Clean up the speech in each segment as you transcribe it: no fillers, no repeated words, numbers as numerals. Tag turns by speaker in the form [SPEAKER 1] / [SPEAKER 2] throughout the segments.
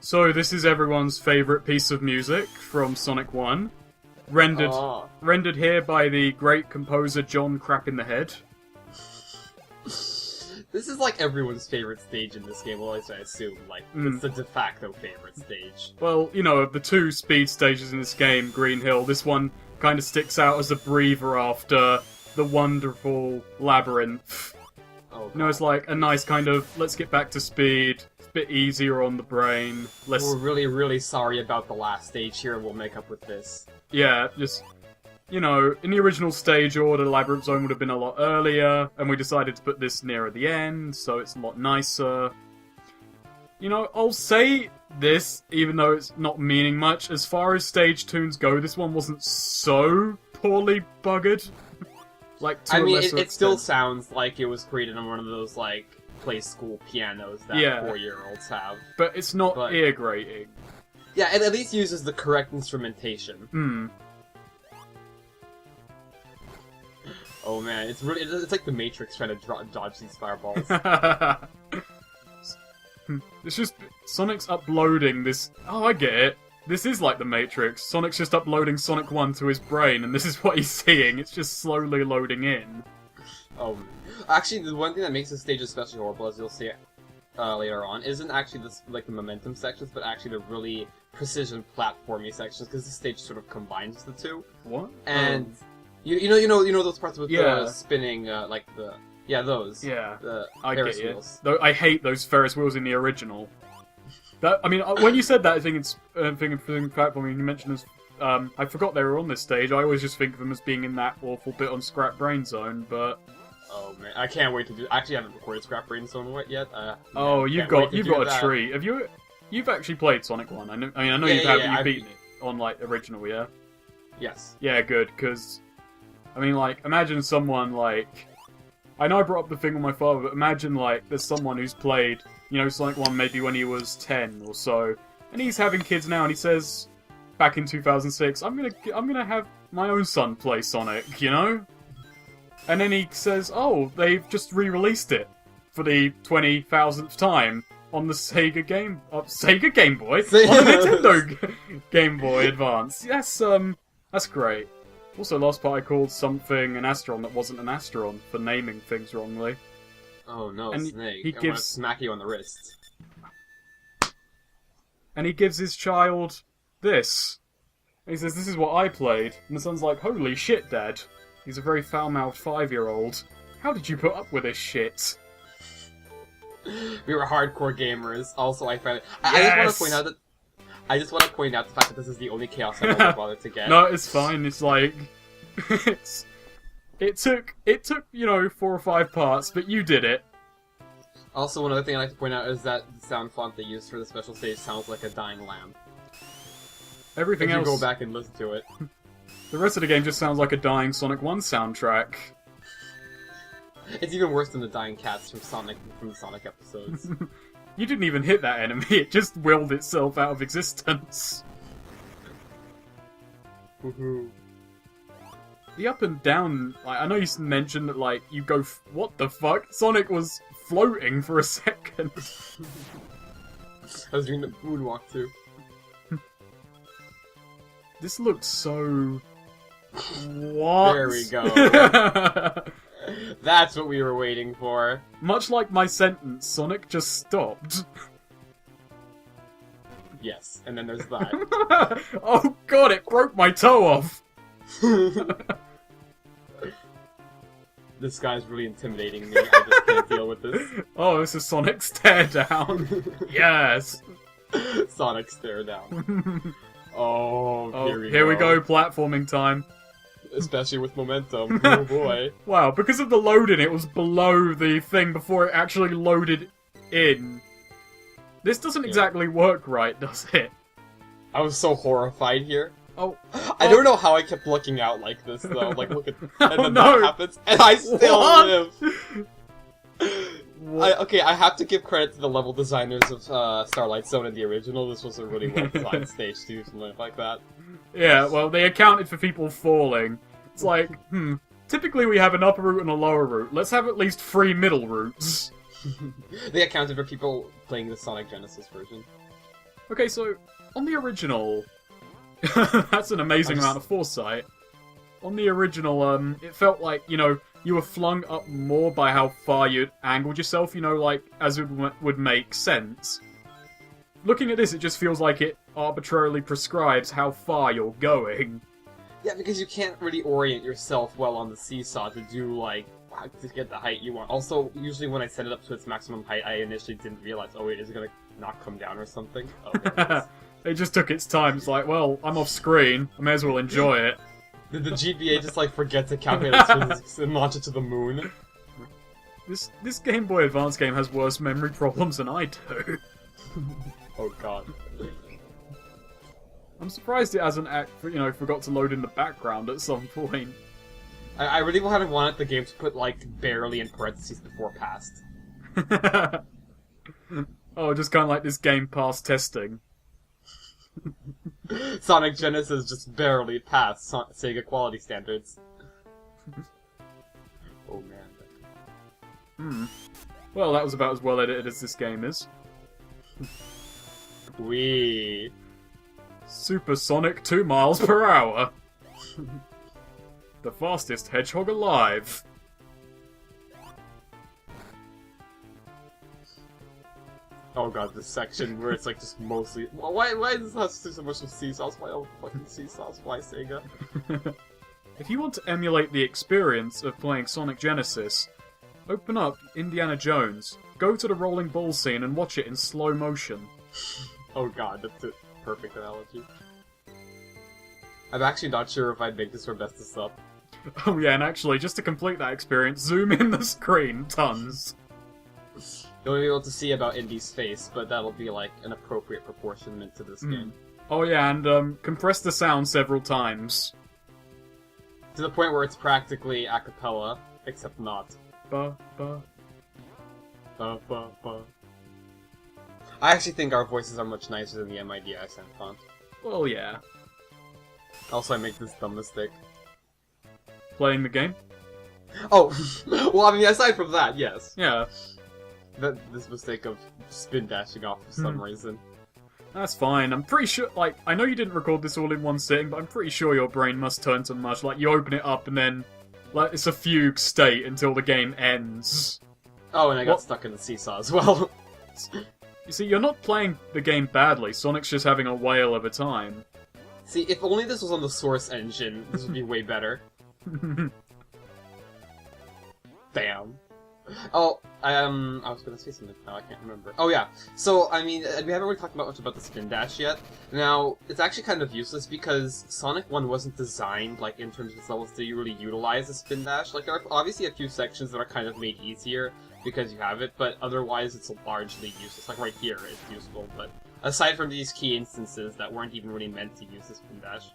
[SPEAKER 1] So this is everyone's favourite piece of music from Sonic 1. Rendered here by the great composer John Crap in the Head.
[SPEAKER 2] This is like everyone's favorite stage in this game, well, at least I assume. Like, it's the de facto favorite stage.
[SPEAKER 1] Well, you know, of the two speed stages in this game, Green Hill, this one kind of sticks out as a breather after the wonderful Labyrinth.
[SPEAKER 2] Oh, God.
[SPEAKER 1] You know, it's like a nice kind of, let's get back to speed, it's a bit easier on the brain, less...
[SPEAKER 2] We're really, really sorry about the last stage here, we'll make up with this.
[SPEAKER 1] Yeah, just... You know, in the original stage order, Labyrinth Zone would have been a lot earlier, and we decided to put this nearer the end, so it's a lot nicer. You know, I'll say this, even though it's not meaning much, as far as stage tunes go, this one wasn't so poorly buggered. Like, to
[SPEAKER 2] I
[SPEAKER 1] a
[SPEAKER 2] mean,
[SPEAKER 1] lesser
[SPEAKER 2] it still
[SPEAKER 1] extent.
[SPEAKER 2] sounds like it was created on one of those, like, play school pianos that 4-year-olds have.
[SPEAKER 1] But it's not ear-grating.
[SPEAKER 2] Yeah, it at least uses the correct instrumentation. Oh man, it's like the Matrix trying to dodge these fireballs.
[SPEAKER 1] It's just, Sonic's uploading this... Oh, I get it. This is like the Matrix. Sonic's just uploading Sonic 1 to his brain, and this is what he's seeing. It's just slowly loading in.
[SPEAKER 2] Oh, actually, the one thing that makes this stage especially horrible, as you'll see later on, isn't actually this, like, the momentum sections, but actually the really precision platforming sections, because this stage sort of combines the two.
[SPEAKER 1] What?
[SPEAKER 2] And... You know those parts with the spinning, like the... Yeah, those.
[SPEAKER 1] Yeah,
[SPEAKER 2] the
[SPEAKER 1] I
[SPEAKER 2] Ferris
[SPEAKER 1] get
[SPEAKER 2] wheels.
[SPEAKER 1] Though I hate those Ferris wheels in the original. That, I mean, when you said that, I think it's thing of platforming, you mentioned as... I forgot they were on this stage. I always just think of them as being in that awful bit on Scrap Brain Zone, but...
[SPEAKER 2] Oh man, I can't wait to do... Actually, I haven't recorded Scrap Brain Zone yet.
[SPEAKER 1] Oh, you've got a treat. Have you... You've actually played Sonic 1. I know you've beaten it on, like, original, yeah?
[SPEAKER 2] Yes.
[SPEAKER 1] Yeah, good, because... I mean, like, imagine someone, like... I know I brought up the thing with my father, but imagine, like, there's someone who's played, you know, Sonic 1 maybe when he was 10 or so, and he's having kids now, and he says, back in 2006, I'm gonna have my own son play Sonic, you know? And then he says, oh, they've just re-released it for the 20,000th time on the Sega Game Boy? On the Nintendo Game Boy Advance. Yes, that's great. Also, last part I called something an Astron that wasn't an Astron for naming things wrongly.
[SPEAKER 2] Oh no,
[SPEAKER 1] and
[SPEAKER 2] Snake.
[SPEAKER 1] He
[SPEAKER 2] I
[SPEAKER 1] gives...
[SPEAKER 2] want to smack you on the wrist.
[SPEAKER 1] And he gives his child this. And he says, this is what I played. And the son's like, holy shit, Dad. He's a very foul-mouthed 5-year-old. How did you put up with this shit?
[SPEAKER 2] We were hardcore gamers. Also, I found it...
[SPEAKER 1] Yes!
[SPEAKER 2] I just want to point out the fact that this is the only Chaos Emerald I bothered to get.
[SPEAKER 1] No, it's fine. It's like... It took, you know, 4 or 5 parts, but you did it.
[SPEAKER 2] Also, one other thing I'd like to point out is that the sound font they used for the special stage sounds like a dying lamb.
[SPEAKER 1] Everything else...
[SPEAKER 2] If you go back and listen to it.
[SPEAKER 1] The rest of the game just sounds like a dying Sonic 1 soundtrack.
[SPEAKER 2] It's even worse than the dying cats from the Sonic episodes.
[SPEAKER 1] You didn't even hit that enemy, it just willed itself out of existence.
[SPEAKER 2] Woohoo.
[SPEAKER 1] The up and down... I know you mentioned that, like, you go... What the fuck? Sonic was floating for a second.
[SPEAKER 2] I was doing the moonwalk too.
[SPEAKER 1] This looks so... What?
[SPEAKER 2] There we go. That's what we were waiting for.
[SPEAKER 1] Much like my sentence, Sonic just stopped.
[SPEAKER 2] Yes, and then there's that.
[SPEAKER 1] Oh god, it broke my toe off!
[SPEAKER 2] This guy's really intimidating me. I just can't deal with this.
[SPEAKER 1] Oh, this is Sonic's teardown. Yes!
[SPEAKER 2] Sonic stare down. Oh,
[SPEAKER 1] here we go, platforming time.
[SPEAKER 2] Especially with momentum. Oh boy.
[SPEAKER 1] Wow, because of the loading, it was below the thing before it actually loaded in. This doesn't exactly work right, does it?
[SPEAKER 2] I was so horrified here.
[SPEAKER 1] Oh.
[SPEAKER 2] I don't know how I kept looking out like this, though. Like, look at... And then
[SPEAKER 1] no.
[SPEAKER 2] that happens, and I still live!
[SPEAKER 1] What?
[SPEAKER 2] Okay, I have to give credit to the level designers of Starlight Zone in the original. This was a really well-designed stage to do something like that.
[SPEAKER 1] Yeah, well, they accounted for people falling. It's like, typically we have an upper route and a lower route. Let's have at least 3 middle routes.
[SPEAKER 2] They accounted for people playing the Sonic Genesis version.
[SPEAKER 1] Okay, so on the original, that's an amazing amount of foresight. On the original, it felt like, you know, you were flung up more by how far you'd angled yourself, you know, like, as it would make sense. Looking at this, it just feels like it arbitrarily prescribes how far you're going.
[SPEAKER 2] Yeah, because you can't really orient yourself well on the seesaw to do, like, to get the height you want. Also, usually when I set it up to its maximum height, I initially didn't realize, oh wait, is it gonna not come down or something? Oh, there it is.
[SPEAKER 1] It just took its time. It's like, well, I'm off screen. I may as well enjoy it.
[SPEAKER 2] Did the GBA just, like, forget to calculate its physics and launch it to the moon?
[SPEAKER 1] This Game Boy Advance game has worse memory problems than I do.
[SPEAKER 2] Oh god.
[SPEAKER 1] I'm surprised it hasn't, forgot to load in the background at some point.
[SPEAKER 2] I really wanted the game to put, like, barely in parentheses before past.
[SPEAKER 1] Oh, just kind of like this game past testing.
[SPEAKER 2] Sonic Genesis just barely passed Sega quality standards. Oh man.
[SPEAKER 1] Well, that was about as well edited as this game is.
[SPEAKER 2] Wee.
[SPEAKER 1] Supersonic 2 miles per hour. The fastest hedgehog alive.
[SPEAKER 2] Oh god, this section where it's like just mostly. Why does this have so much of seesaws? Why all fucking seesaws? Why Sega?
[SPEAKER 1] If you want to emulate the experience of playing Sonic Genesis, open up Indiana Jones, go to the rolling ball scene and watch it in slow motion.
[SPEAKER 2] Oh god, that's a perfect analogy. I'm actually not sure if I'd make this or mess this up.
[SPEAKER 1] Oh yeah, and actually, just to complete that experience, zoom in the screen tons.
[SPEAKER 2] You'll be able to see about Indy's face, but that'll be like an appropriate proportionment to this game.
[SPEAKER 1] Oh yeah, and compress the sound several times.
[SPEAKER 2] To the point where it's practically a cappella, except not.
[SPEAKER 1] Ba, ba.
[SPEAKER 2] Ba, ba, ba. I actually think our voices are much nicer than the MIDI accent font.
[SPEAKER 1] Well, yeah.
[SPEAKER 2] Also, I make this dumb mistake.
[SPEAKER 1] Playing the game?
[SPEAKER 2] Oh! Well, I mean, aside from that, yes.
[SPEAKER 1] Yeah.
[SPEAKER 2] This mistake of spin dashing off for some reason.
[SPEAKER 1] That's fine. I'm pretty sure, like, I know you didn't record this all in one sitting, but I'm pretty sure your brain must turn to mush. Like, you open it up and then, like, it's a fugue state until the game ends.
[SPEAKER 2] Oh, and I got stuck in the seesaw as well.
[SPEAKER 1] You see, you're not playing the game badly. Sonic's just having a whale of a time.
[SPEAKER 2] See, if only this was on the Source engine, this would be way better. Damn. Oh, I was gonna say something now, I can't remember. Oh yeah, so, I mean, we haven't really talked much about the spin dash yet. Now, it's actually kind of useless because Sonic 1 wasn't designed, like, in terms of its levels to really utilize the spin dash. Like, there are obviously a few sections that are kind of made easier because you have it, but otherwise it's largely useless. Like, right here, it's useful, but aside from these key instances that weren't even really meant to use the spin dash,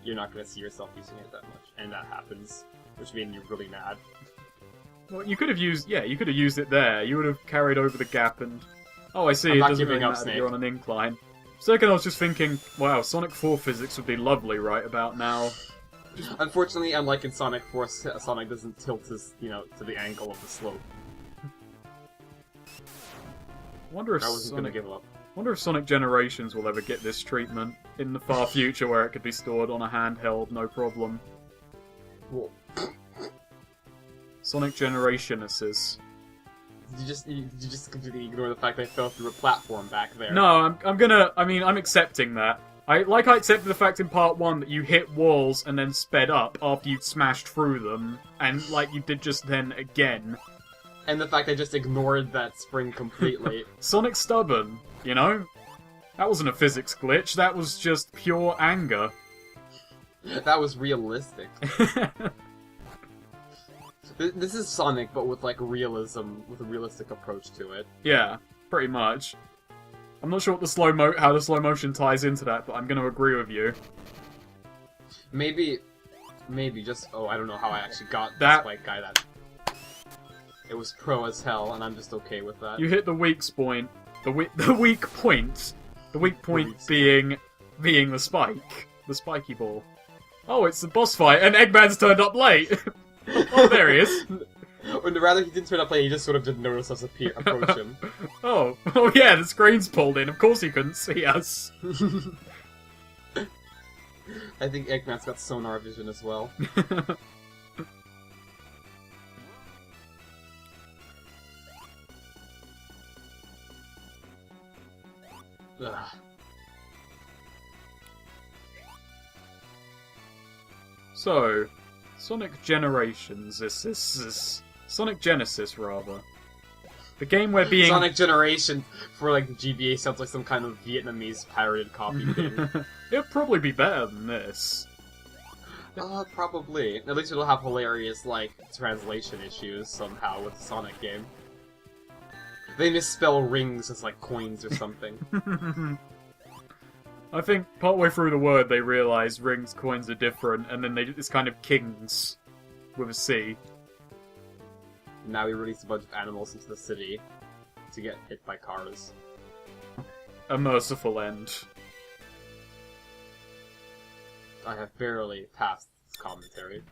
[SPEAKER 2] you're not gonna see yourself using it that much, and that happens, which made me really mad.
[SPEAKER 1] Well, you could have used it there. You would have carried over the gap and... Oh, I see,
[SPEAKER 2] I'm
[SPEAKER 1] it
[SPEAKER 2] not
[SPEAKER 1] doesn't
[SPEAKER 2] giving
[SPEAKER 1] really
[SPEAKER 2] up,
[SPEAKER 1] matter that
[SPEAKER 2] Snake.
[SPEAKER 1] you're on an incline. Second, I was just thinking, wow, Sonic 4 physics would be lovely right about now.
[SPEAKER 2] Unfortunately, unlike in Sonic 4, Sonic doesn't tilt his, to the angle of the slope.
[SPEAKER 1] Wonder if
[SPEAKER 2] I wasn't gonna give up.
[SPEAKER 1] Wonder if Sonic Generations will ever get this treatment in the far future where it could be stored on a handheld, no problem.
[SPEAKER 2] Cool.
[SPEAKER 1] Sonic Generationuses.
[SPEAKER 2] Did you just completely ignore the fact I fell through a platform back there?
[SPEAKER 1] No, I'm accepting that. I accepted the fact in part 1 that you hit walls and then sped up after you'd smashed through them, and like you did just then again.
[SPEAKER 2] And the fact I just ignored that spring completely.
[SPEAKER 1] Sonic's stubborn, you know? That wasn't a physics glitch, that was just pure anger.
[SPEAKER 2] That was realistic. This is Sonic, but with, like, realism, with a realistic approach to it.
[SPEAKER 1] Yeah, pretty much. I'm not sure what how the slow motion ties into that, but I'm gonna agree with you.
[SPEAKER 2] Maybe just, I don't know how I actually got
[SPEAKER 1] That-
[SPEAKER 2] this white guy that... It was pro as hell, and I'm just okay with that.
[SPEAKER 1] You hit the weak point. The weak point. The weak point being the spike. The spiky ball. Oh, it's the boss fight, and Eggman's turned up late! Oh, there he is.
[SPEAKER 2] Or rather, he didn't turn up late, he just sort of didn't notice us approach him.
[SPEAKER 1] Oh yeah, the screen's pulled in. Of course he couldn't see us.
[SPEAKER 2] I think Eggman's got sonar vision as well. Ugh.
[SPEAKER 1] So, Sonic Generations. This is Sonic Genesis, rather. The game where being
[SPEAKER 2] Sonic Generation for like the GBA sounds like some kind of Vietnamese pirated copy thing.
[SPEAKER 1] It'd probably be better than this.
[SPEAKER 2] Probably. At least it'll have hilarious, like, translation issues somehow with the Sonic game. They misspell rings as, like, coins or something.
[SPEAKER 1] I think partway through the word they realise rings, coins are different, and then it's kind of kings with a C.
[SPEAKER 2] Now we release a bunch of animals into the city to get hit by cars.
[SPEAKER 1] A merciful end.
[SPEAKER 2] I have barely passed this commentary.